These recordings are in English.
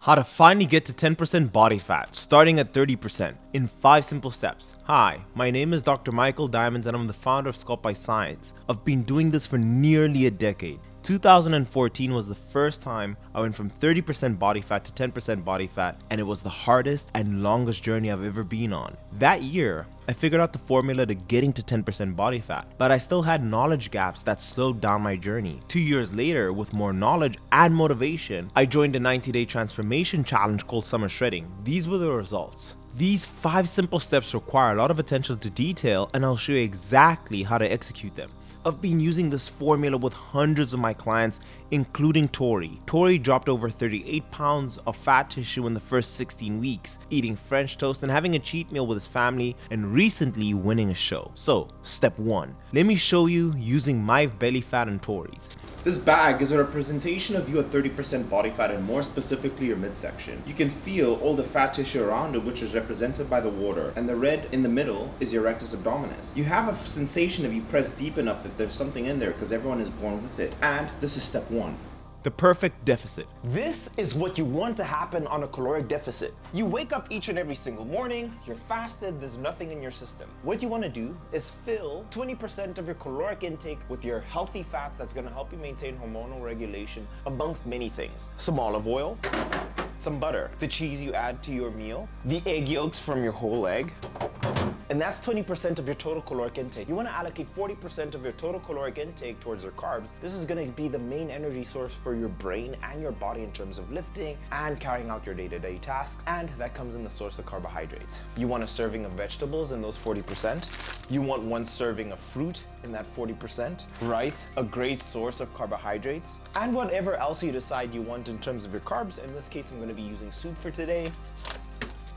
How to finally get to 10% body fat, starting at 30% in 5 simple steps. Hi, my name is Dr. Michael Diamonds and I'm the founder of Sculpt by Science. I've been doing this for nearly a decade. 2014 was the first time I went from 30% body fat to 10% body fat, and it was the hardest and longest journey I've ever been on. That year, I figured out the formula to getting to 10% body fat, but I still had knowledge gaps that slowed down my journey. 2 years later, with more knowledge and motivation, I joined a 90-day transformation challenge called Summer Shredding. These were the results. These 5 simple steps require a lot of attention to detail, and I'll show you exactly how to execute them. I've been using this formula with hundreds of my clients, including Tori. Tori dropped over 38 pounds of fat tissue in the first 16 weeks, eating French toast and having a cheat meal with his family, and recently winning a show. So, step 1. Let me show you using my belly fat and Tori's. This bag is a representation of you at 30% body fat and more specifically your midsection. You can feel all the fat tissue around it, which is represented by the water, and the red in the middle is your rectus abdominis. You have a sensation if you press deep enough that there's something in there because everyone is born with it. And this is step 1. The perfect deficit. This is what you want to happen on a caloric deficit. You wake up each and every single morning, you're fasted, there's nothing in your system. What you want to do is fill 20% of your caloric intake with your healthy fats that's going to help you maintain hormonal regulation amongst many things. Some olive oil, some butter, the cheese you add to your meal, the egg yolks from your whole egg, and that's 20% of your total caloric intake. You want to allocate 40% of your total caloric intake towards your carbs. This is going to be the main energy source for your brain and your body in terms of lifting and carrying out your day-to-day tasks, and that comes in the source of carbohydrates. You want a serving of vegetables in those 40%. You want 1 serving of fruit in that 40%. Rice, a great source of carbohydrates, and whatever else you decide you want in terms of your carbs. In this case, I'm going to be using soup for today.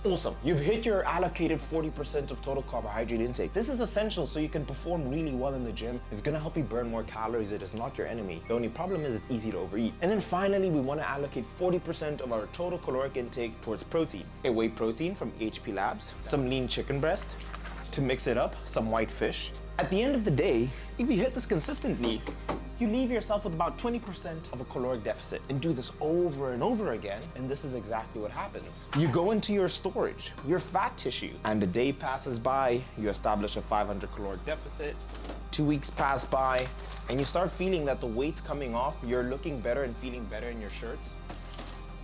Awesome, you've hit your allocated 40% of total carbohydrate intake. This is essential so you can perform really well in the gym. It's gonna help you burn more calories. It is not your enemy. The only problem is it's easy to overeat. And then finally, we wanna allocate 40% of our total caloric intake towards protein. A whey protein from HP Labs, some lean chicken breast, to mix it up, some white fish. At the end of the day, if you hit this consistently, you leave yourself with about 20% of a caloric deficit, and do this over and over again, and this is exactly what happens. You go into your storage, your fat tissue, and a day passes by, you establish a 500 caloric deficit, 2 weeks pass by, and you start feeling that the weight's coming off, you're looking better and feeling better in your shirts.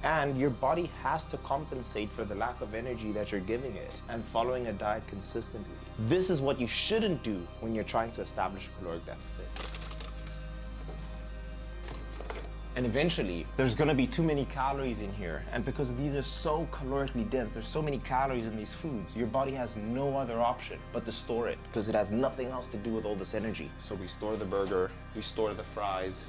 And your body has to compensate for the lack of energy that you're giving it and following a diet consistently. This is what you shouldn't do when you're trying to establish a caloric deficit. And eventually, there's gonna be too many calories in here. And because these are so calorically dense, there's so many calories in these foods, your body has no other option but to store it because it has nothing else to do with all this energy. So we store the burger, we store the fries,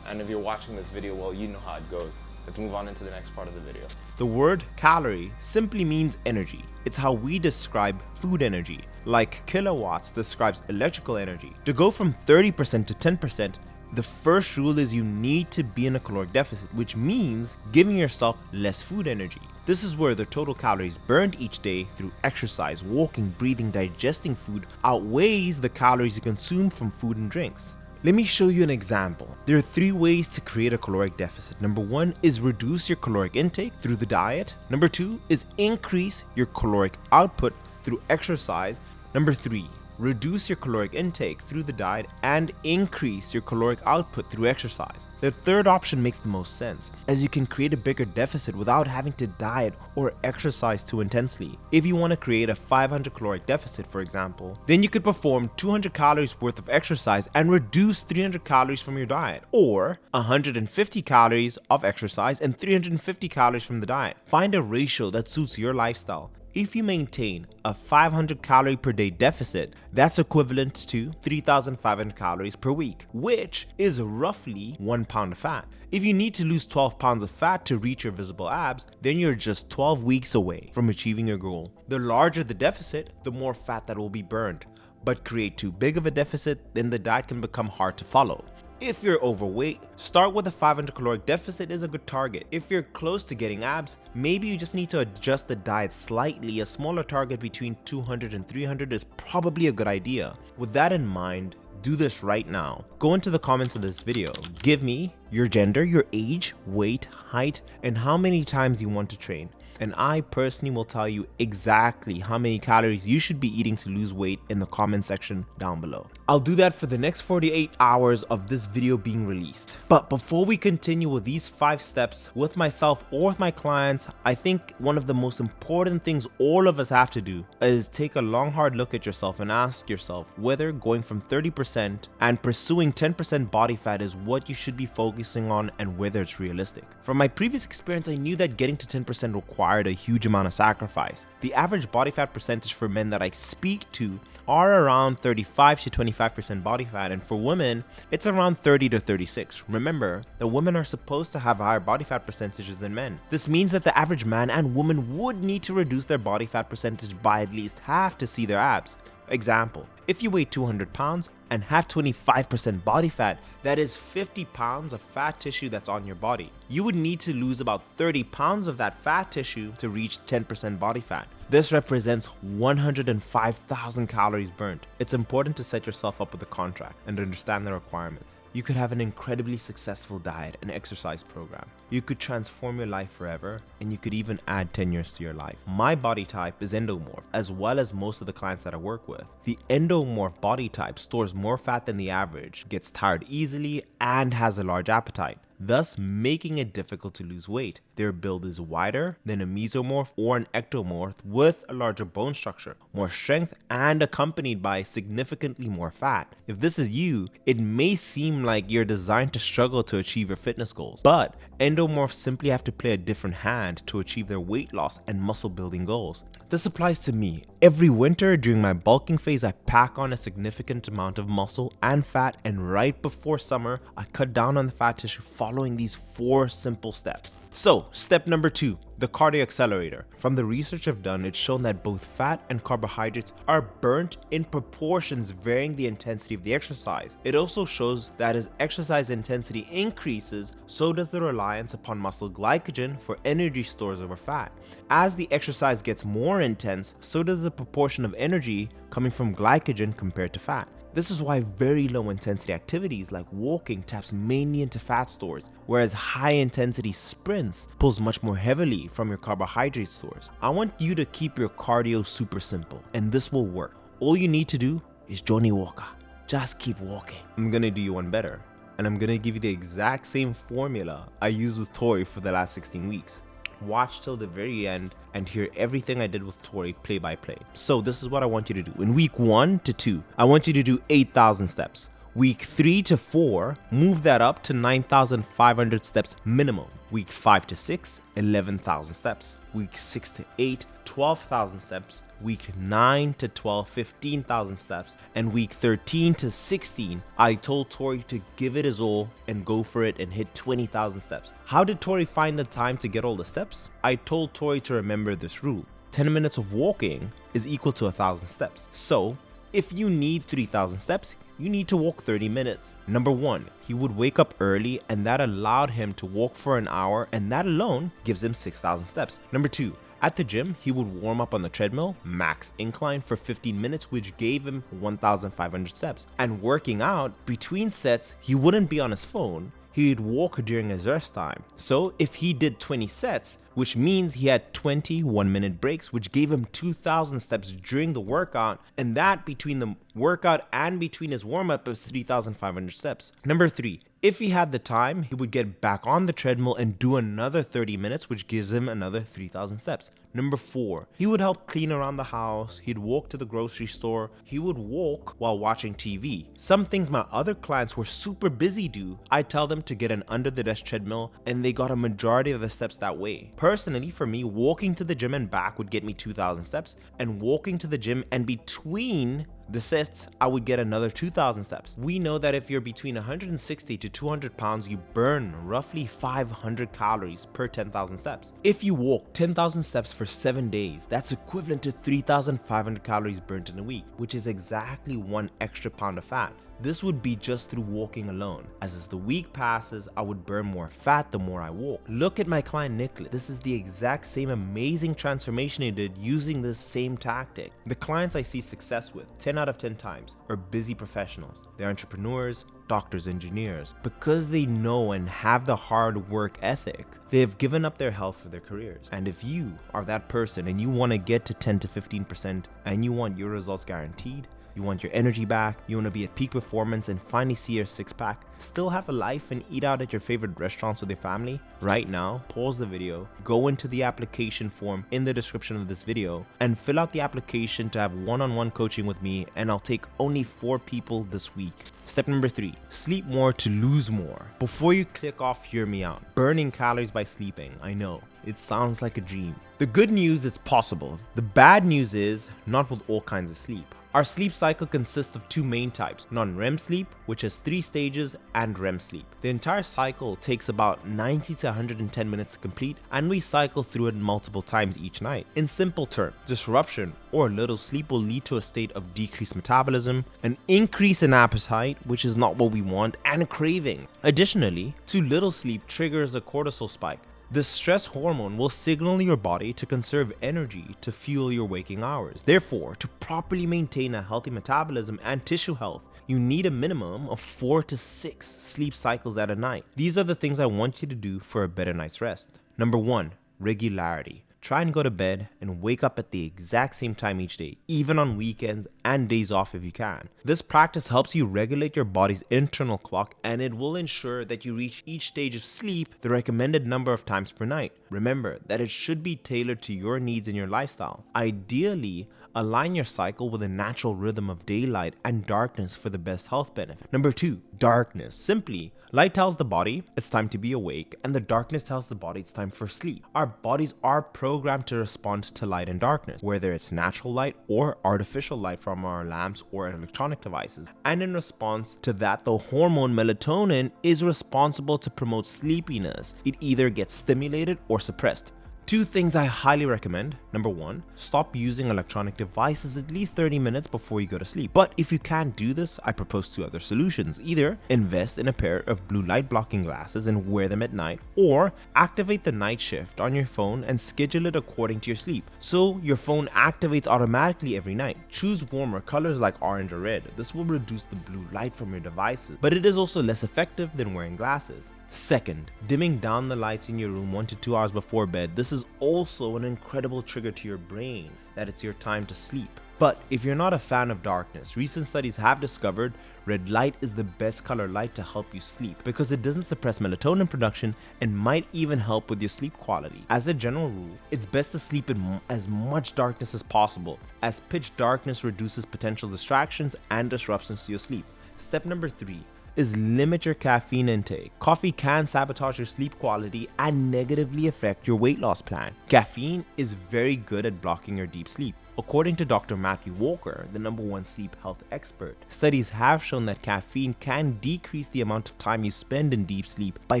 and if you're watching this video, well, you know how it goes. Let's move on into the next part of the video. The word calorie simply means energy. It's how we describe food energy, like kilowatts describes electrical energy. To go from 30% to 10%, the first rule is you need to be in a caloric deficit, which means giving yourself less food energy. This is where the total calories burned each day through exercise, walking, breathing, digesting food outweighs the calories you consume from food and drinks. Let me show you an example. There are 3 ways to create a caloric deficit. Number 1 is reduce your caloric intake through the diet. Number 2 is increase your caloric output through exercise. Number 3, reduce your caloric intake through the diet and increase your caloric output through exercise. The third option makes the most sense, as you can create a bigger deficit without having to diet or exercise too intensely. If you want to create a 500 caloric deficit, for example, then you could perform 200 calories worth of exercise and reduce 300 calories from your diet, or 150 calories of exercise and 350 calories from the diet. Find a ratio that suits your lifestyle. If you maintain a 500 calorie per day deficit, that's equivalent to 3,500 calories per week, which is roughly 1 pound of fat. If you need to lose 12 pounds of fat to reach your visible abs, then you're just 12 weeks away from achieving your goal. The larger the deficit, the more fat that will be burned. But create too big of a deficit, then the diet can become hard to follow. If you're overweight, start with a 500 caloric deficit is a good target. If you're close to getting abs, maybe you just need to adjust the diet slightly. A smaller target between 200 and 300 is probably a good idea. With that in mind, do this right now. Go into the comments of this video. Give me your gender, your age, weight, height, and how many times you want to train. And I personally will tell you exactly how many calories you should be eating to lose weight in the comment section down below. I'll do that for the next 48 hours of this video being released. But before we continue with these 5 steps with myself or with my clients, I think one of the most important things all of us have to do is take a long hard look at yourself and ask yourself whether going from 30% and pursuing 10% body fat is what you should be focusing on and whether it's realistic. From my previous experience, I knew that getting to 10% required a huge amount of sacrifice. The average body fat percentage for men that I speak to are around 35 to 25% body fat, and for women it's around 30 to 36. Remember that women are supposed to have higher body fat percentages than men. This means that the average man and woman would need to reduce their body fat percentage by at least half to see their abs. Example, if you weigh 200 pounds and have 25% body fat, that is 50 pounds of fat tissue that's on your body. You would need to lose about 30 pounds of that fat tissue to reach 10% body fat. This represents 105,000 calories burnt. It's important to set yourself up with a contract and understand the requirements. You could have an incredibly successful diet and exercise program. You could transform your life forever, and you could even add 10 years to your life. My body type is endomorph, as well as most of the clients that I work with. The endomorph body type stores more fat than the average, gets tired easily, and has a large appetite, thus making it difficult to lose weight. Their build is wider than a mesomorph or an ectomorph with a larger bone structure, more strength, and accompanied by significantly more fat. If this is you, it may seem like you're designed to struggle to achieve your fitness goals, but endomorphs simply have to play a different hand to achieve their weight loss and muscle building goals. This applies to me. Every winter during my bulking phase, I pack on a significant amount of muscle and fat, and right before summer, I cut down on the fat tissue following these 4 simple steps. So, step number 2, the cardio accelerator. From the research I've done, it's shown that both fat and carbohydrates are burnt in proportions varying the intensity of the exercise. It also shows that as exercise intensity increases, so does the reliance upon muscle glycogen for energy stores over fat. As the exercise gets more intense, so does the proportion of energy coming from glycogen compared to fat. This is why very low intensity activities like walking taps mainly into fat stores, whereas high intensity sprints pulls much more heavily from your carbohydrate stores. I want you to keep your cardio super simple, and this will work. All you need to do is Johnny Walker. Just keep walking. I'm gonna do you one better, and I'm gonna give you the exact same formula I used with Tori for the last 16 weeks. Watch till the very end and hear everything I did with Tori play by play. So this is what I want you to do. In week 1 to 2, I want you to do 8,000 steps. Week 3 to 4, move that up to 9,500 steps minimum. Week 5 to 6, 11,000 steps. Week 6 to 8, 12,000 steps. Week 9 to 12, 15,000 steps. And week 13 to 16, I told Tori to give it his all and go for it and hit 20,000 steps. How did Tori find the time to get all the steps? I told Tori to remember this rule. 10 minutes of walking is equal to 1,000 steps. So if you need 3,000 steps, you need to walk 30 minutes. Number 1, he would wake up early, and that allowed him to walk for an hour, and that alone gives him 6,000 steps. Number 2, at the gym, he would warm up on the treadmill, max incline, for 15 minutes, which gave him 1,500 steps. And working out, between sets, he wouldn't be on his phone. He'd walk during his rest time. So if he did 20 sets, which means he had 20 1-minute breaks, which gave him 2,000 steps during the workout, and that between the workout and between his warm-up is 3,500 steps. Number 3, if he had the time, he would get back on the treadmill and do another 30 minutes, which gives him another 3,000 steps. Number 4, he would help clean around the house, he'd walk to the grocery store, he would walk while watching TV. Some things my other clients who are super busy do, I tell them to get an under-the-desk treadmill, and they got a majority of the steps that way. Personally, for me, walking to the gym and back would get me 2,000 steps, and walking to the gym and between the sets, I would get another 2,000 steps. We know that if you're between 160 to 200 pounds, you burn roughly 500 calories per 10,000 steps. If you walk 10,000 steps for 7 days, that's equivalent to 3,500 calories burnt in a week, which is exactly 1 extra pound of fat. This would be just through walking alone. As the week passes, I would burn more fat the more I walk. Look at my client Nicholas. This is the exact same amazing transformation he did using this same tactic. The clients I see success with 10 out of 10 times are busy professionals. They're entrepreneurs, doctors, engineers. Because they know and have the hard work ethic, they have given up their health for their careers. And if you are that person and you want to get to 10 to 15% and you want your results guaranteed, you want your energy back, you want to be at peak performance and finally see your six-pack, still have a life and eat out at your favorite restaurants with your family, right now, pause the video, go into the application form in the description of this video, and fill out the application to have one-on-one coaching with me, and I'll take only 4 people this week. Step number 3, sleep more to lose more. Before you click off, hear me out. Burning calories by sleeping, I know, it sounds like a dream. The good news, it's possible. The bad news is, not with all kinds of sleep. Our sleep cycle consists of 2 main types, non-REM sleep, which has 3 stages, and REM sleep. The entire cycle takes about 90 to 110 minutes to complete, and we cycle through it multiple times each night. In simple terms, disruption or little sleep will lead to a state of decreased metabolism, an increase in appetite, which is not what we want, and a craving. Additionally, too little sleep triggers a cortisol spike. The stress hormone will signal your body to conserve energy to fuel your waking hours. Therefore, to properly maintain a healthy metabolism and tissue health, you need a minimum of 4 to 6 sleep cycles at a night. These are the things I want you to do for a better night's rest. Number 1, regularity. Try and go to bed and wake up at the exact same time each day, even on weekends and days off if you can. This practice helps you regulate your body's internal clock, and it will ensure that you reach each stage of sleep the recommended number of times per night. Remember that it should be tailored to your needs and your lifestyle. Ideally, align your cycle with a natural rhythm of daylight and darkness for the best health benefit. Number 2, darkness. Simply, light tells the body it's time to be awake, and the darkness tells the body it's time for sleep. Our bodies are programmed to respond to light and darkness, whether it's natural light or artificial light from our lamps or electronic devices. And in response to that, the hormone melatonin is responsible to promote sleepiness. It either gets stimulated or suppressed. 2 things I highly recommend. Number 1, stop using electronic devices at least 30 minutes before you go to sleep. But if you can't do this, I propose 2 other solutions. Either invest in a pair of blue light blocking glasses and wear them at night, or activate the night shift on your phone and schedule it according to your sleep, so your phone activates automatically every night. Choose warmer colors like orange or red. This will reduce the blue light from your devices, but it is also less effective than wearing glasses. Second, dimming down the lights in your room 1 to 2 hours before bed. This is also an incredible trigger to your brain that it's your time to sleep. But if you're not a fan of darkness, recent studies have discovered red light is the best color light to help you sleep because it doesn't suppress melatonin production and might even help with your sleep quality. As a general rule, it's best to sleep in as much darkness as possible, as pitch darkness reduces potential distractions and disruptions to your sleep. Step number 3 is limit your caffeine intake. Coffee can sabotage your sleep quality and negatively affect your weight loss plan. Caffeine is very good at blocking your deep sleep. According to Dr. Matthew Walker, the #1 sleep health expert, studies have shown that caffeine can decrease the amount of time you spend in deep sleep by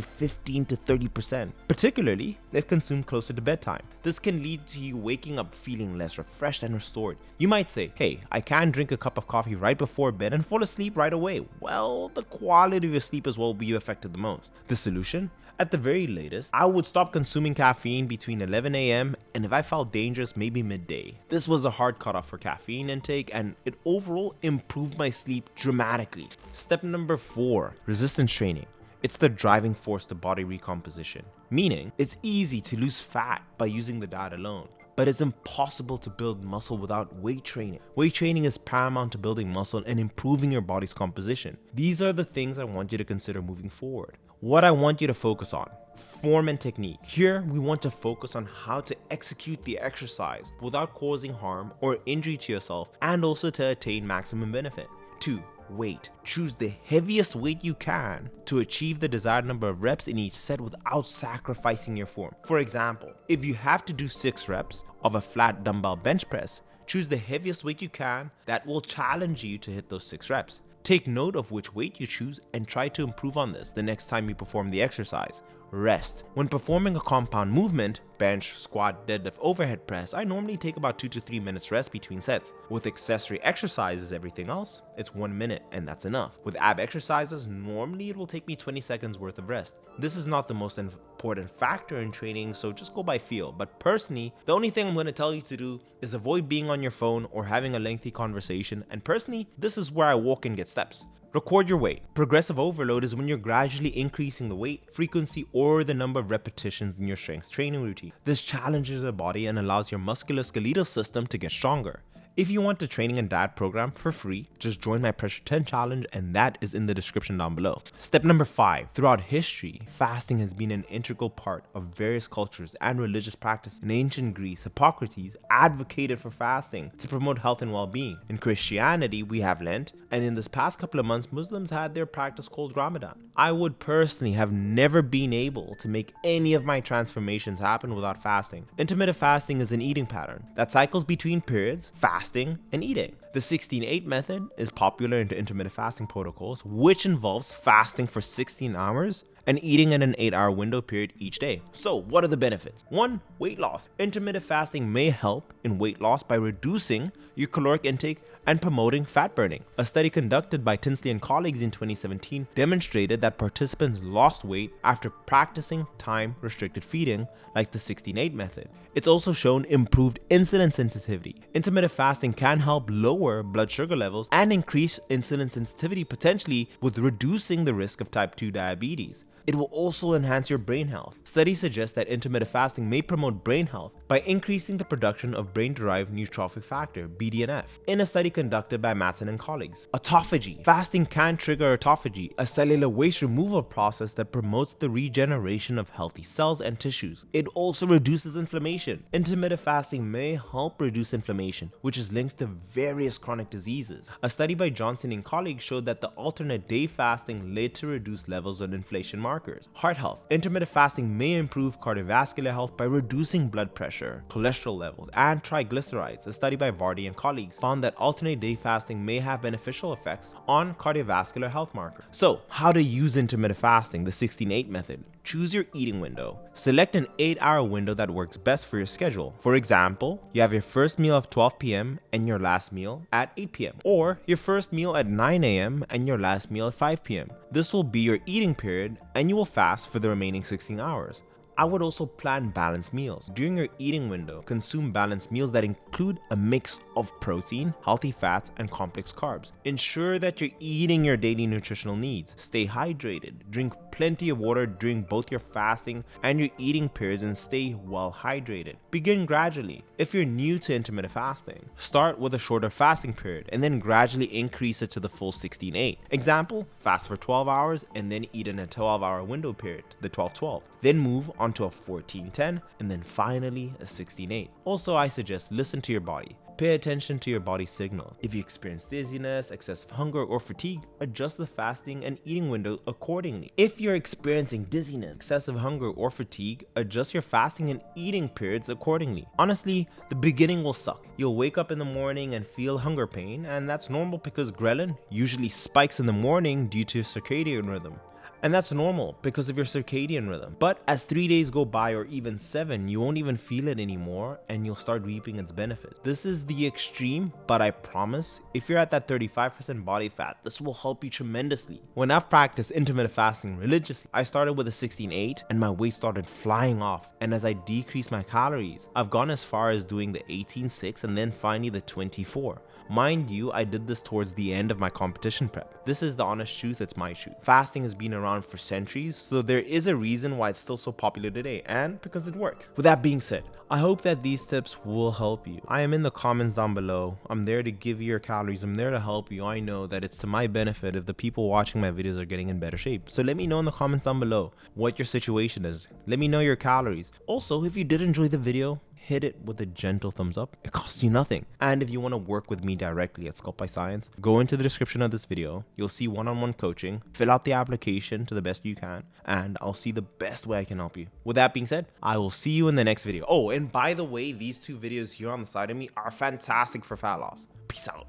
15 to 30%, particularly if consumed closer to bedtime. This can lead to you waking up feeling less refreshed and restored. You might say, hey, I can drink a cup of coffee right before bed and fall asleep right away. Well, the quality of your sleep as well will be affected the most. The solution? At the very latest, I would stop consuming caffeine between 11 a.m. and if I felt dangerous, maybe midday. This was a hard cutoff for caffeine intake, and it overall improved my sleep dramatically. Step number 4, resistance training. It's the driving force to body recomposition, meaning it's easy to lose fat by using the diet alone, but it's impossible to build muscle without weight training. Weight training is paramount to building muscle and improving your body's composition. These are the things I want you to consider moving forward. What I want you to focus on: form and technique. Here, we want to focus on how to execute the exercise without causing harm or injury to yourself, and also to attain maximum benefit. 2, weight. Choose the heaviest weight you can to achieve the desired number of reps in each set without sacrificing your form. For example, if you have to do 6 reps of a flat dumbbell bench press, choose the heaviest weight you can that will challenge you to hit those 6 reps. Take note of which weight you choose and try to improve on this the next time you perform the exercise. rest. When performing a compound movement, bench, squat, deadlift, overhead press, I normally take about 2 to 3 minutes rest between sets. With accessory exercises, everything else, it's 1 minute and that's enough. With ab exercises, normally it will take me 20 seconds worth of rest. This is not the most important factor in training, so just go by feel. But personally, the only thing I'm going to tell you to do is avoid being on your phone or having a lengthy conversation, and personally, this is where I walk and get steps. Record your weight. Progressive overload is when you're gradually increasing the weight, frequency, or the number of repetitions in your strength training routine. This challenges the body and allows your musculoskeletal system to get stronger. If you want the training and diet program for free, just join my Pressure 10 challenge, and that is in the description down below. Step number 5. Throughout history, fasting has been an integral part of various cultures and religious practices. In ancient Greece, Hippocrates advocated for fasting to promote health and well-being. In Christianity, we have Lent, and in this past couple of months, Muslims had their practice called Ramadan. I would personally have never been able to make any of my transformations happen without fasting. Intermittent fasting is an eating pattern that cycles between periods, fasting, and eating. The 16-8 method is popular in intermittent fasting protocols, which involves fasting for 16 hours and eating in an 8-hour window period each day. So what are the benefits? 1. Weight loss. Intermittent fasting may help in weight loss by reducing your caloric intake and promoting fat burning. A study conducted by Tinsley and colleagues in 2017 demonstrated that participants lost weight after practicing time-restricted feeding like the 16-8 method. It's also shown improved insulin sensitivity. Intermittent fasting can help lower blood sugar levels and increase insulin sensitivity, potentially with reducing the risk of type 2 diabetes. It will also enhance your brain health. Studies suggest that intermittent fasting may promote brain health by increasing the production of brain-derived neurotrophic factor, BDNF, in a study conducted by Matson and colleagues. Autophagy. Fasting can trigger autophagy, a cellular waste removal process that promotes the regeneration of healthy cells and tissues. It also reduces inflammation. Intermittent fasting may help reduce inflammation, which is linked to various chronic diseases. A study by Johnson and colleagues showed that the alternate day fasting led to reduced levels of inflammation markers. Heart health. Intermittent fasting may improve cardiovascular health by reducing blood pressure, cholesterol levels, and triglycerides. A study by Vardy and colleagues found that alternate day fasting may have beneficial effects on cardiovascular health markers. So, how to use intermittent fasting, the 16-8 method. Choose your eating window. Select an 8-hour window that works best for your schedule. For example, you have your first meal at 12 p.m. and your last meal at 8 p.m. Or your first meal at 9 a.m. and your last meal at 5 p.m. This will be your eating period, and you will fast for the remaining 16 hours. I would also plan balanced meals. During your eating window, consume balanced meals that include a mix of protein, healthy fats, and complex carbs. Ensure that you're eating your daily nutritional needs. Stay hydrated. Drink plenty of water during both your fasting and your eating periods, and stay well hydrated. Begin gradually. If you're new to intermittent fasting, start with a shorter fasting period and then gradually increase it to the full 16-8. Example, fast for 12 hours and then eat in a 12-hour window period, the 12-12. Then move on to a 14-10 and then finally a 16-8. Also, I suggest listen to your body. Pay attention to your body's signals. If you experience dizziness, excessive hunger, or fatigue, adjust the fasting and eating window accordingly. If you're experiencing dizziness, excessive hunger, or fatigue, adjust your fasting and eating periods accordingly. Honestly, the beginning will suck. You'll wake up in the morning and feel hunger pain, and that's normal because ghrelin usually spikes in the morning due to circadian rhythm. And that's normal because of your circadian rhythm. But as 3 days go by, or even 7, you won't even feel it anymore and you'll start reaping its benefits. This is the extreme, but I promise if you're at that 35% body fat, this will help you tremendously. When I've practiced intermittent fasting religiously, I started with a 16-8 and my weight started flying off. And as I decreased my calories, I've gone as far as doing the 18-6 and then finally the 24. Mind you, I did this towards the end of my competition prep. This is the honest truth, it's my truth. Fasting has been around for centuries, so there is a reason why it's still so popular today, and because it works. With that being said, I hope that these tips will help you. I am in the comments down below. I'm there to give you your calories. I'm there to help you. I know that it's to my benefit if the people watching my videos are getting in better shape. So let me know in the comments down below what your situation is. Let me know your calories. Also, if you did enjoy the video, hit it with a gentle thumbs up. It costs you nothing. And if you want to work with me directly at Sculpt by Science, go into the description of this video. You'll see one-on-one coaching. Fill out the application to the best you can, and I'll see the best way I can help you. With that being said, I will see you in the next video. Oh, and by the way, these two videos here on the side of me are fantastic for fat loss. Peace out.